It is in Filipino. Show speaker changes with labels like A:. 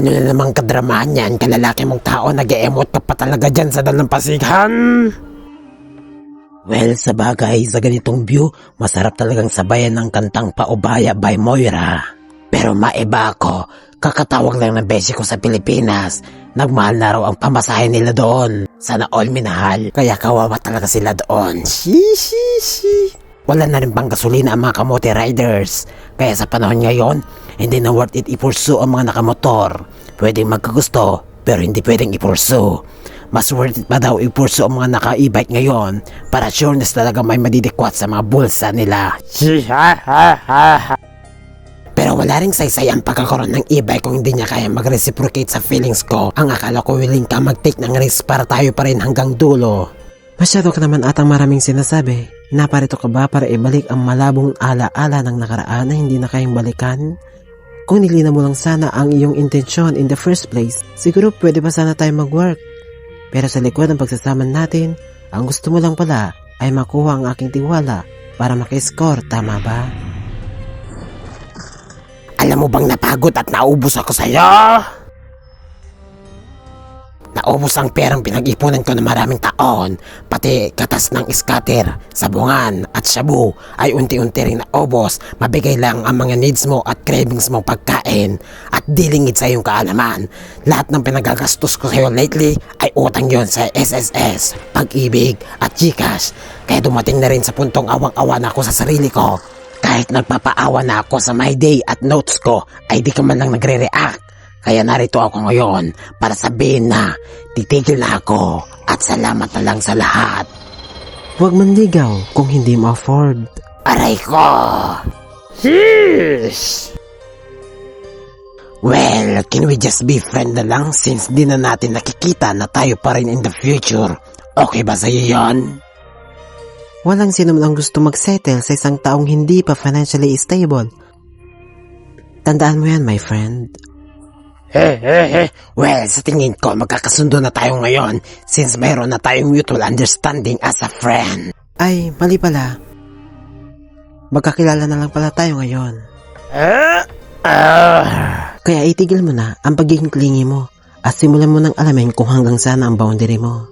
A: Ano na namang kadramahan yan, kalalaki mong tao, nag-e-emote ka pa talaga dyan sa dalampasigan? Well, sa bagay, sa ganitong view, masarap talagang sabayan ng kantang Paubaya by Moira. Pero maiba ako, kakatawag lang ng beshi ko sa Pilipinas. Nagmahal na raw ang pamasahe nila doon. Sana all minahal, kaya kawawa talaga sila doon. Shishi. Wala na rin pang gasolina ang mga kamote riders. Kaya sa panahon ngayon, hindi na worth it i-pursue ang mga nakamotor. Pwedeng magkagusto, pero hindi pwedeng i-pursue. Mas worth it pa daw i-pursue ang mga naka-e-bike ngayon para sureness talaga may madidikwat sa mga bulsa nila. Pero wala ring saysay ang pagkakaroon ng e-bike kung hindi niya kaya mag-reciprocate sa feelings ko. Ang akala ko willing ka mag-take ng risk para tayo pa rin hanggang dulo. Masyado ka naman atang maraming sinasabi. Naparito ka ba para ibalik ang malabong ala-ala ng nakaraan na hindi na kayang balikan? Kung nilina mo lang sana ang iyong intensyon in the first place, siguro pwede pa sana tayo mag-work. Pero sa likod ng pagsasama natin, ang gusto mo lang pala ay makuha ang aking tiwala para maki-score, tama ba? Alam mo bang napagod at naubos ako sa'yo? Naubos ang perang pinag-ipunan ko ng maraming taon, pati katas ng scatter, sabungan at shabu ay unti-unti ring naubos. Mabigay lang ang mga needs mo at cravings mo pagkain at dilingid sa iyong kaalaman. Lahat ng pinagagastos ko sa iyo lately ay utang yon sa SSS, Pag-ibig at GCash. Kaya dumating na rin sa puntong awang-awa na ako sa sarili ko. Kahit nagpapaawa na ako sa my day at notes ko ay di ka man lang nagre-react. Kaya narito ako ngayon para sabihin na titigil na ako at salamat na lang sa lahat. Huwag manligaw kung hindi mo afford. Aray ko! Sheesh! Well, can we just be friend na lang since di na natin nakikita na tayo pa rin in the future? Okay ba sa'yo yan? Walang sino lang gusto mag-settle sa isang taong hindi pa financially stable. Tandaan mo yan, my friend. Well, sa tingin ko, magkakasundo na tayo ngayon since mayroon na tayong mutual understanding as a friend. Ay, mali pala. Magkakilala na lang pala tayo ngayon. Kaya itigil mo na ang pagiging clingy mo at simulan mo nang alamin kung hanggang saan ang boundary mo.